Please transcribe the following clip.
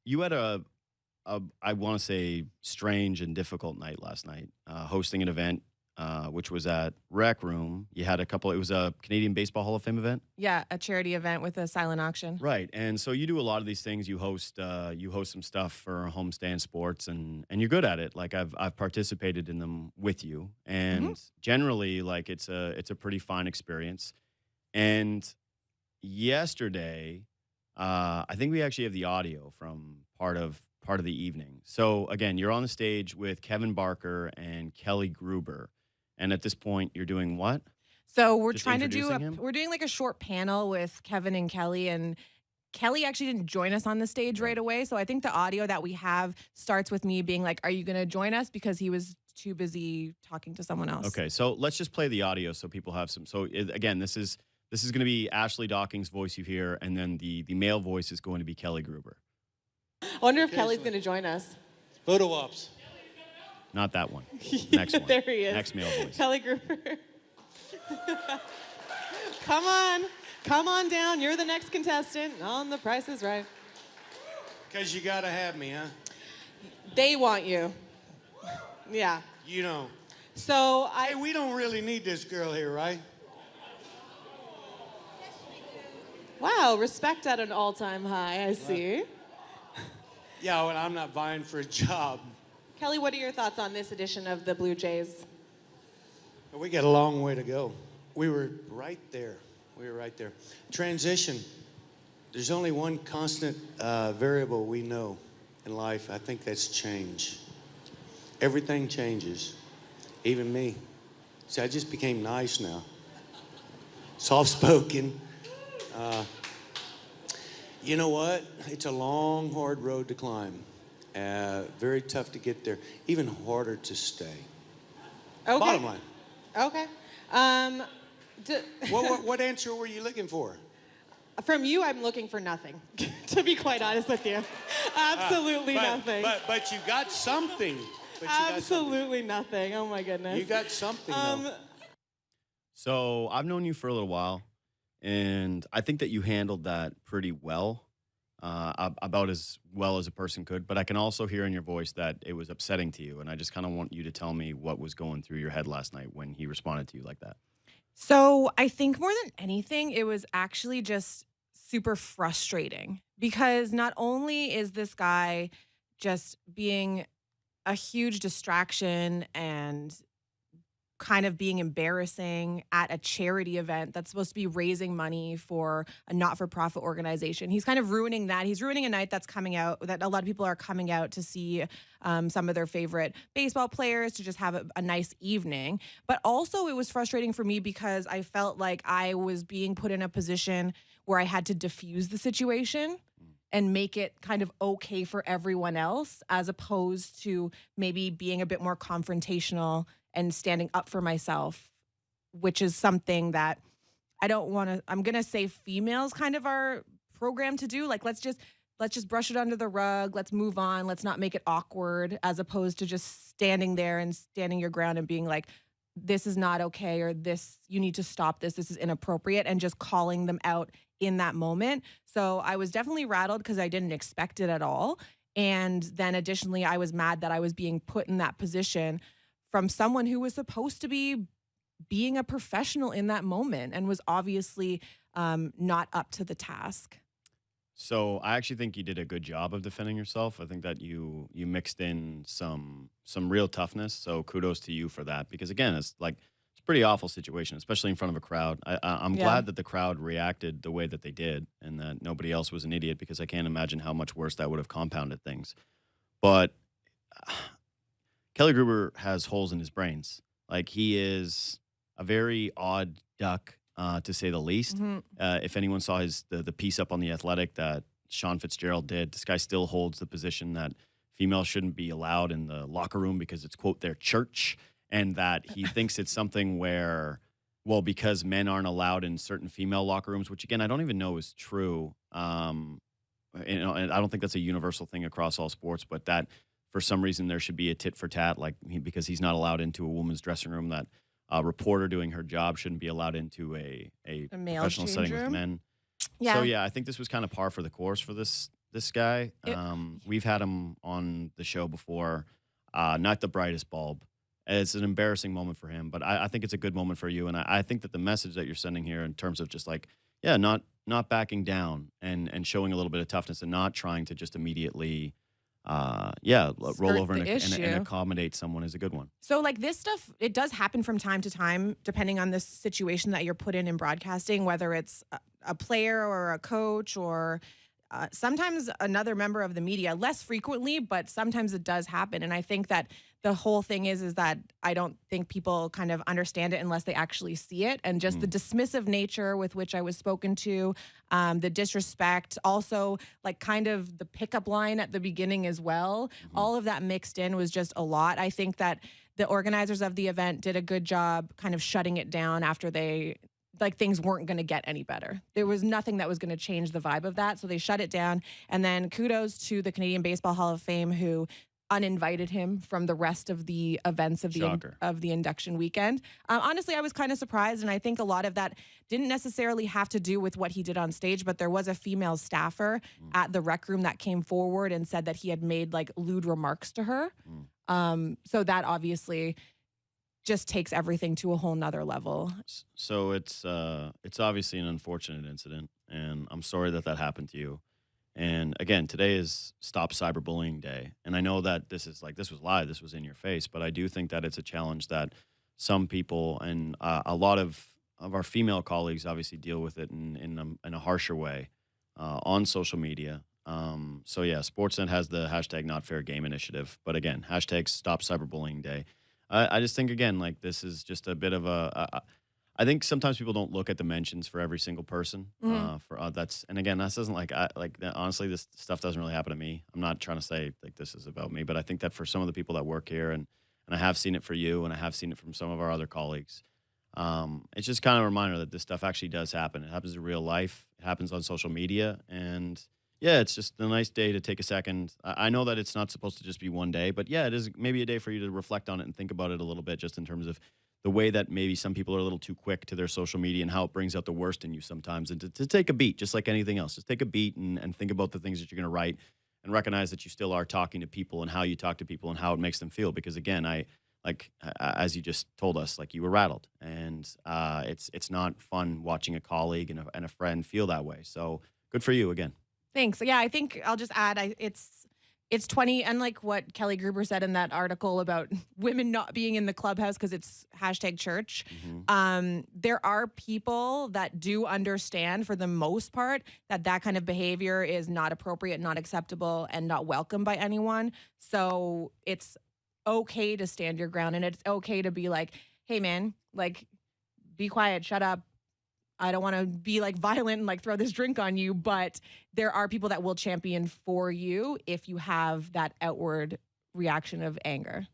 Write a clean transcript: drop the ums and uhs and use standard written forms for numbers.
You had a I want to say strange and difficult night last night, hosting an event, which was at Rec Room. You had a couple. It was a Canadian Baseball Hall of Fame event. Yeah, a charity event with a silent auction. Right, and so you do a lot of these things. You host some stuff for Homestand Sports, and you're good at it. Like I've participated in them with you, Mhm. and generally, like it's a pretty fine experience. And yesterday, I think we actually have the audio from part of the evening. So again, you're on the stage with Kevin Barker and Kelly Gruber, and at this point, you're doing what? So we're Just trying to do introducing a him. we're doing like a short panel with Kevin and Kelly, and Kelly actually didn't join us on the stage Yeah. right away. So I think the audio that we have starts with me being like, "Are you going to join us?" Because he was too busy talking to someone else. Okay, so let's just play the audio so people have some. So again, this is going to be Ashley Docking's voice you hear, and then the male voice is going to be Kelly Gruber. I wonder if Kelly's Occasionally. going to join us. Photo ops. Not that one. Next one. There he is. Next male voice. Kelly Gruber. Come on down. You're the next contestant on The Price is Right. Because you got to have me, huh? They want you. Yeah. You know. So Hey, we don't really need this girl here, right? wow, respect at an all-time high. I see. Yeah, well, I'm not vying for a job. Kelly, what are your thoughts on this edition of the Blue Jays? We got a long way to go. We were right there. We were right there. Transition. There's only one constant variable we know in life. I think that's change. Everything changes, even me. See, I just became nice now. Soft-spoken. You know what? It's a long, hard road to climb. Very tough to get there. Even harder to stay. Okay. Bottom line. Okay. What answer were you looking for? From you, I'm looking for nothing, to be quite honest with you. Absolutely But- nothing. But you got something. But you got something. Absolutely nothing. Oh my goodness. You got something, though. So I've known you for a little while, and I think that you handled that pretty well, about as well as a person could. But I can also hear in your voice that it was upsetting to you, and I just kind of want you to tell me what was going through your head last night when he responded to you like that. So I think more than anything, it was actually just super frustrating because not only is this guy just being a huge distraction and kind of being embarrassing at a charity event that's supposed to be raising money for a not-for-profit organization. He's kind of ruining that. He's ruining a night that's coming out, that a lot of people are coming out to see some of their favorite baseball players, to just have a nice evening. But also it was frustrating for me because I felt like I was being put in a position where I had to diffuse the situation and make it kind of okay for everyone else, as opposed to maybe being a bit more confrontational and standing up for myself, which is something that I don't want to, I'm going to say females kind of are programmed to do. Like, let's just brush it under the rug. Let's move on. Let's not make it awkward, as opposed to just standing there and standing your ground and being like, this is not okay, or this, you need to stop this. This is inappropriate, and just calling them out in that moment. So I was definitely rattled because I didn't expect it at all. And then additionally, I was mad that I was being put in that position from someone who was supposed to be being a professional in that moment and was obviously not up to the task. So I actually think you did a good job of defending yourself. I think that you mixed in some real toughness. So kudos to you for that, because again, it's a pretty awful situation, especially in front of a crowd. I'm Yeah. glad that the crowd reacted the way that they did, and that nobody else was an idiot, because I can't imagine how much worse that would have compounded things. But Kelly Gruber has holes in his brains. Like, he is a very odd duck, to say the least. Mhm. If anyone saw the piece up on the Athletic that Sean Fitzgerald did, this guy still holds the position that females shouldn't be allowed in the locker room because it's, quote, their church, and that he thinks it's something where, well, because men aren't allowed in certain female locker rooms, which again I don't even know is true. And I don't think that's a universal thing across all sports, but that for some reason there should be a tit for tat, like because he's not allowed into a woman's dressing room, that a reporter doing her job shouldn't be allowed into a A male professional change setting with room? men. Yeah. So yeah, I think this was kind of par for the course for this this guy. It- We've had him on the show before. Not the brightest bulb. It's an embarrassing moment for him, but I think it's a good moment for you. And I think that the message that you're sending here, in terms of just like, yeah, not backing down and showing a little bit of toughness and not trying to just immediately, roll Skirt over the and issue. accommodate someone is a good one. So, like, this stuff, it does happen from time to time, depending on the situation that you're put in broadcasting, whether it's a player or a coach or sometimes another member of the media. Less frequently, but sometimes it does happen. And I think that the whole thing is that I don't think people kind of understand it unless they actually see it. And just the dismissive nature with which I was spoken to, the disrespect, also like kind of the pickup line at the beginning as well. All of that mixed in was just a lot. I think that the organizers of the event did a good job kind of shutting it down after things weren't going to get any better. There was nothing that was going to change the vibe of that. So they shut it down. And then kudos to the Canadian Baseball Hall of Fame, who uninvited him from the rest of the events of Shocker. the induction weekend. Honestly, I was kind of surprised. And I think a lot of that didn't necessarily have to do with what he did on stage, but there was a female staffer at the rec room that came forward and said that he had made like lewd remarks to her. So that obviously just takes everything to a whole nother level. So it's obviously an unfortunate incident, and I'm sorry that happened to you. And again, today is Stop Cyberbullying Day, and I know that this was live, this was in your face, but I do think that it's a challenge that some people and a lot of our female colleagues obviously deal with it in a harsher way on social media. So yeah, Sportsnet has the hashtag Not Fair Game initiative, but again, hashtag Stop Cyberbullying Day. I just think, again, like, this is just a bit of I think sometimes people don't look at the mentions for every single person. And again, that doesn't honestly, this stuff doesn't really happen to me. I'm not trying to say like this is about me, but I think that for some of the people that work here, and I have seen it for you, and I have seen it from some of our other colleagues, it's just kind of a reminder that this stuff actually does happen. It happens in real life. It happens on social media, and yeah, it's just a nice day to take a second. I know that it's not supposed to just be one day, but yeah, it is maybe a day for you to reflect on it and think about it a little bit, just in terms of the way that maybe some people are a little too quick to their social media and how it brings out the worst in you sometimes. And to take a beat, just like anything else, just take a beat and think about the things that you're going to write, and recognize that you still are talking to people and how you talk to people and how it makes them feel. Because again, as you just told us, like, you were rattled, and it's not fun watching a colleague and a friend feel that way. So good for you again. Thanks. Yeah, I think I'll just add, it's 20, unlike what Kelly Gruber said in that article about women not being in the clubhouse because it's hashtag church. There are people that do understand, for the most part, that kind of behavior is not appropriate, not acceptable, and not welcome by anyone. So it's okay to stand your ground, and it's okay to be like, hey man, like, be quiet, shut up. I don't want to be like violent and like throw this drink on you, but there are people that will champion for you if you have that outward reaction of anger.